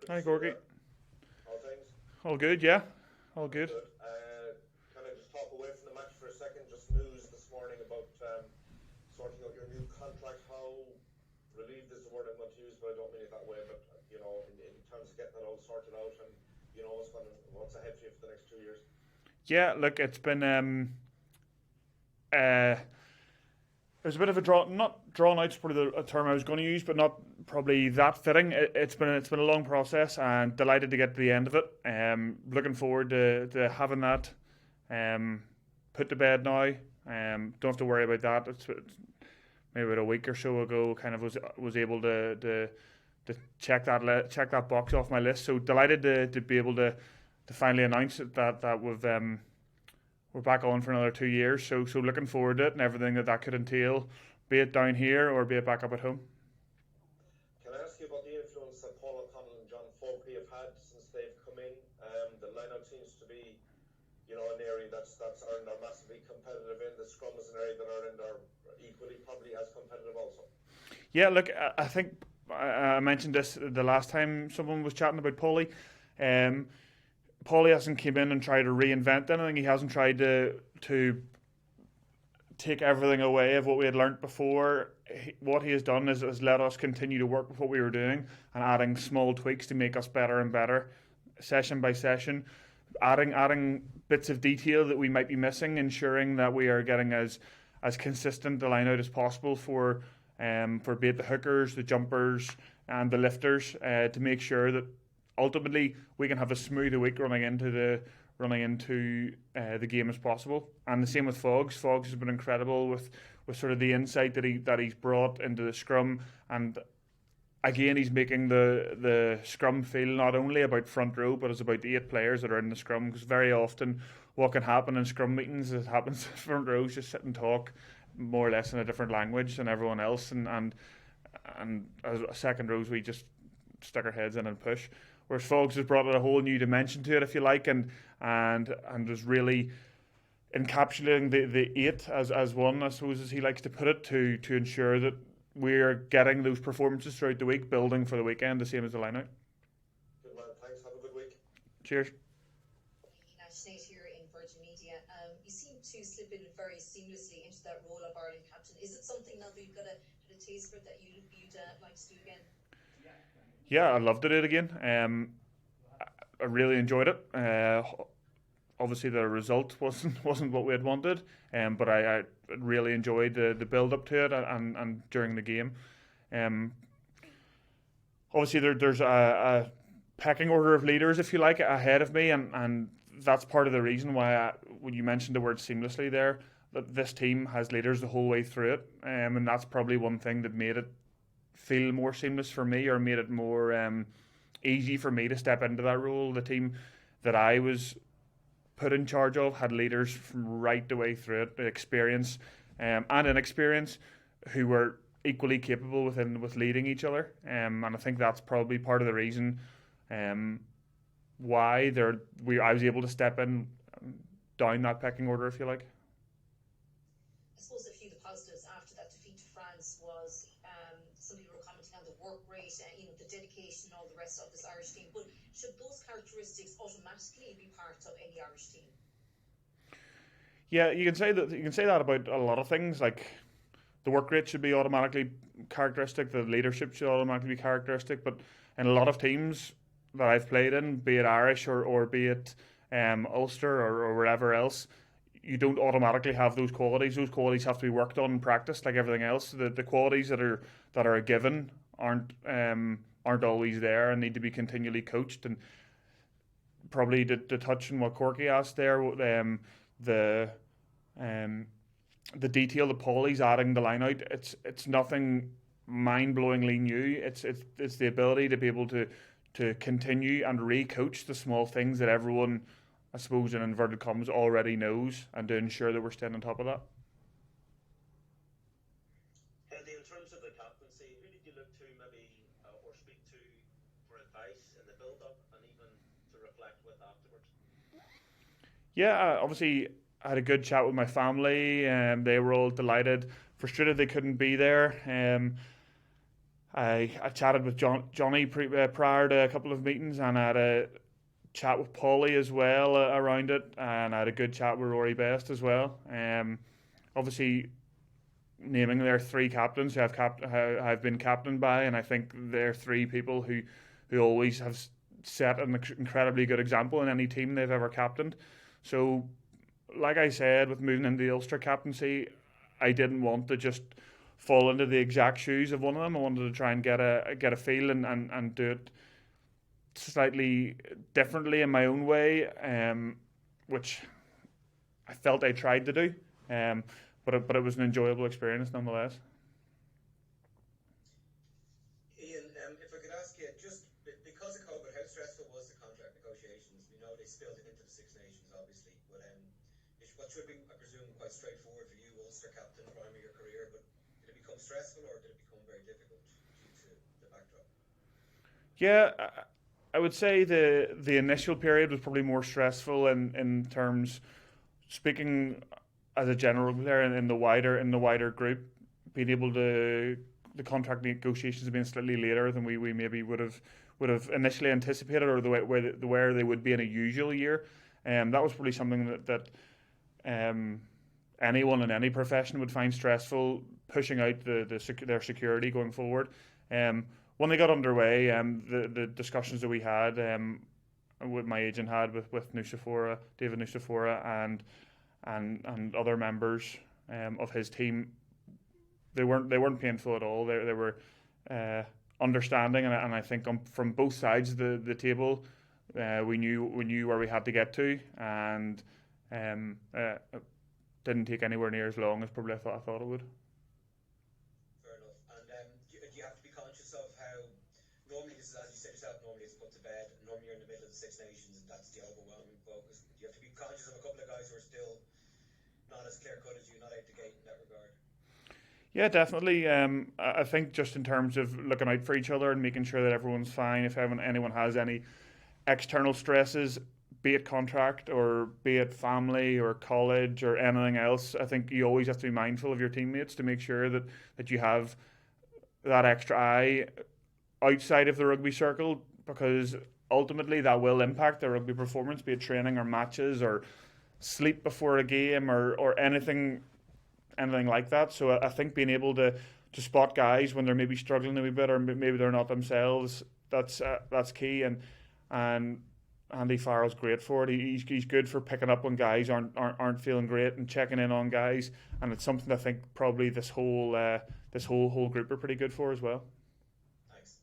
Hi, Gorky. All things All good, yeah? All good. good. Can I just talk away from the match for a second? Just news this morning about sorting out your new contract. How relieved is the word I'm going to use, but I don't mean it that way. But in terms of getting that all sorted out, and what's ahead for you for the next 2 years. Yeah, look, it's been uh, it was a bit of a not drawn out's probably the term I was going to use, but not probably that fitting. It's been a long process, and delighted to get to the end of it. Looking forward to having that put to bed now. Don't have to worry about that. It's maybe about a week or so ago, kind of was able to check that box off my list. So delighted to be able to finally announce it, that we're back on for another 2 years. So looking forward to it and everything that could entail, be it down here or be it back up at home. Can I ask you about the influence that Paul O'Connell and John Fogarty have had since they've come in? The lineup seems to be, an area that's earned are massively competitive in. The scrum is an area that Ireland are equally probably as competitive also. Yeah, look, I think I mentioned this the last time someone was chatting about Paulie. Um, Paulie hasn't came in and tried to reinvent anything. He hasn't tried to take everything away of what we had learnt before. What he has done is let us continue to work with what we were doing and adding small tweaks to make us better and better, session by session, adding bits of detail that we might be missing, ensuring that we are getting as consistent a line out as possible for be it the hookers, the jumpers, and the lifters, to make sure that ultimately we can have as smooth a week running into the game as possible. And the same with Fogs. Fogs has been incredible with sort of the insight that he's brought into the scrum, and again he's making the scrum feel not only about front row but it's about the 8 players that are in the scrum, because very often what can happen in scrum meetings is it happens front rows just sit and talk more or less in a different language than everyone else, and as second rows we just stick our heads in and push. Whereas Fogs has brought a whole new dimension to it, if you like, and was really encapsulating the 8 as one, I suppose, as he likes to put it, to ensure that we're getting those performances throughout the week, building for the weekend, the same as the line out. Good man, thanks. Have a good week. Cheers. Nate here in Virgin Media. You seem to slip in very seamlessly into that role of Ireland captain. Is it something now that you've got a taste for that you'd like to do again? Yeah, I'd love to do it again. I really enjoyed it. Obviously, the result wasn't what we had wanted, but I really enjoyed the build up to it and during the game. Obviously, there's a pecking order of leaders, if you like, ahead of me, and that's part of the reason why when you mentioned the word seamlessly there, that this team has leaders the whole way through it, and that's probably one thing that made it feel more seamless for me, or made it more easy for me to step into that role. The team that I was put in charge of had leaders from right the way through it, experience and inexperience, who were equally capable with leading each other. And I think that's probably part of the reason why I was able to step in down that pecking order, if you like. I suppose a few of the positives after that defeat to France was some people were commenting on the work rate, the dedication, all the rest of this Irish team. But should those characteristics automatically be part of any Irish team? Yeah, you can say that about a lot of things. Like the work rate should be automatically characteristic, the leadership should automatically be characteristic. But in a lot of teams that I've played in, be it Irish or be it Ulster or wherever else, you don't automatically have those qualities. Those qualities have to be worked on and practiced, like everything else. The qualities that are a given aren't always there and need to be continually coached. And probably to touch on what Corky asked there, the um, the detail that Paulie's adding the line out, it's nothing mind-blowingly new. It's the ability to be able to continue and re-coach the small things that everyone, I suppose in inverted commas, already knows, and to ensure that we're staying on top of that. Eddie, in terms of the captaincy, who did you look to maybe or speak to for advice in the build-up and even to reflect with afterwards? Yeah, obviously I had a good chat with my family, and they were all delighted. Frustrated they couldn't be there. I chatted with Johnny prior to a couple of meetings, and I had a chat with Paulie as well around it, and I had a good chat with Rory Best as well. Obviously, naming their three captains who I've been captained by, and I think they're three people who always have set an incredibly good example in any team they've ever captained. So, like I said, with moving into the Ulster captaincy, I didn't want to just fall into the exact shoes of one of them. I wanted to try and get a feel and do it slightly differently in my own way, which I felt I tried to do. But it was an enjoyable experience nonetheless. Iain, if I could ask you, just because of COVID, how stressful was the contract negotiations? We know they spilled it into the Six Nations, obviously, but what should be, I presume, quite straightforward for you, Ulster captain, prime of your career, but did it become stressful or did it become very difficult due to the backdrop? Yeah, I would say the initial period was probably more stressful in terms speaking as a general player in the wider group, being able to the contract negotiations have been slightly later than we maybe would have initially anticipated, or where they would be in a usual year. That was probably something that anyone in any profession would find stressful, pushing out their security going forward. When they got underway, the discussions that we had, with my agent had with David Nusafora, and other members of his team, they weren't painful at all. They were understanding, and I think from both sides of the table, we knew where we had to get to, and it didn't take anywhere near as long as probably I thought it would. Fair enough. And do you have to be conscious of how normally this is, as you said yourself, normally it's put to bed, and normally you're in the middle of the Six Nations, and that's the overwhelming focus. Do you have to be conscious of a couple of guys who are still not as clear cut as you, not out the gate in that regard? Yeah, definitely. I think just in terms of looking out for each other and making sure that everyone's fine. If anyone has any external stresses, be it contract or be it family or college or anything else, I think you always have to be mindful of your teammates to make sure that you have that extra eye outside of the rugby circle, because ultimately that will impact their rugby performance, be it training or matches or sleep before a game or anything like that. So I think being able to spot guys when they're maybe struggling a wee bit or maybe they're not themselves, that's key. And Andy Farrell's great for it. He's good for picking up when guys aren't feeling great and checking in on guys, and it's something I think probably this whole group are pretty good for as well. Thanks.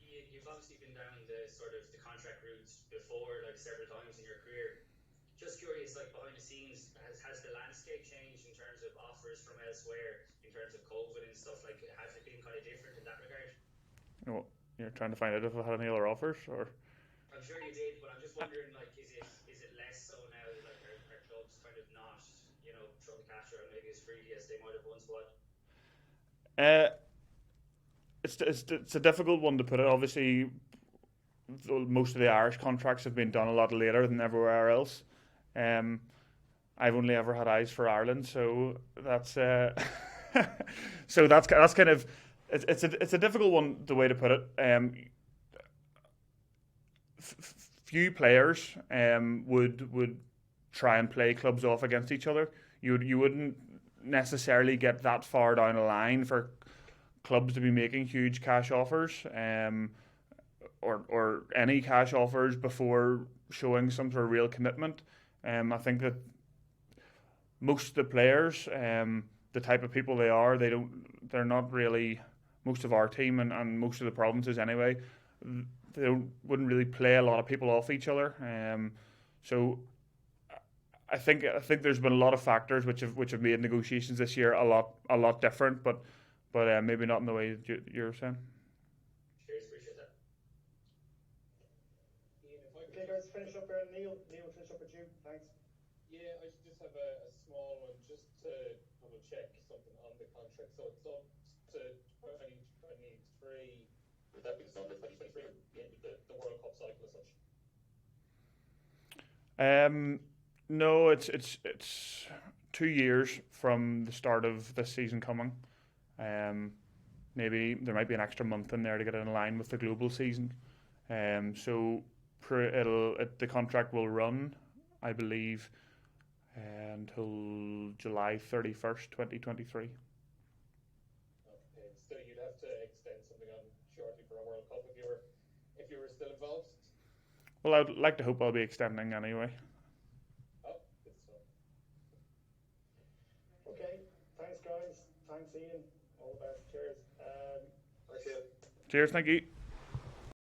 You've obviously been down the sort of the contract routes before, like several times in your career. Just curious, like behind the scenes, has the landscape changed in terms of offers from elsewhere, in terms of COVID and stuff? Like, has it been kind of different in that regard? Well, you're trying to find out if I had any other offers, or I'm sure you did, but I'm just wondering, like, is it less so now? Like, are clubs kind of not, throwing the cash around maybe as freely as they might have once? What? It's a difficult one to put it. Obviously, most of the Irish contracts have been done a lot later than everywhere else. I've only ever had eyes for Ireland, so that's that's kind of it's a difficult one, the way to put it. Few players would try and play clubs off against each other. You wouldn't necessarily get that far down the line for clubs to be making huge cash offers, or any cash offers before showing some sort of real commitment. I think that most of the players, the type of people they are, they're not really, most of our team and most of the provinces anyway, they wouldn't really play a lot of people off each other. So I think there's been a lot of factors which have made negotiations this year a lot different, but maybe not in the way you're saying. Cheers, appreciate that. Iain, if I could guys finish up here, Neil, finish up with you. Thanks. Yeah, I just have a small one just to double check something on the contract. So it's up to 2023. Would that be the start of 2023, the end of the World Cup cycle as such? No, it's 2 years from the start of this season coming. maybe there might be an extra month in there to get it in line with the global season. So the contract will run, I believe, until July 31st, 2023. Okay, so you'd have to extend something on shortly for a World Cup if you were still involved. Well, I'd like to hope I'll be extending anyway. Oh, good stuff. Okay, thanks guys. Thanks Ian. All the best. Cheers. Thanks, Ian. Cheers, thank you.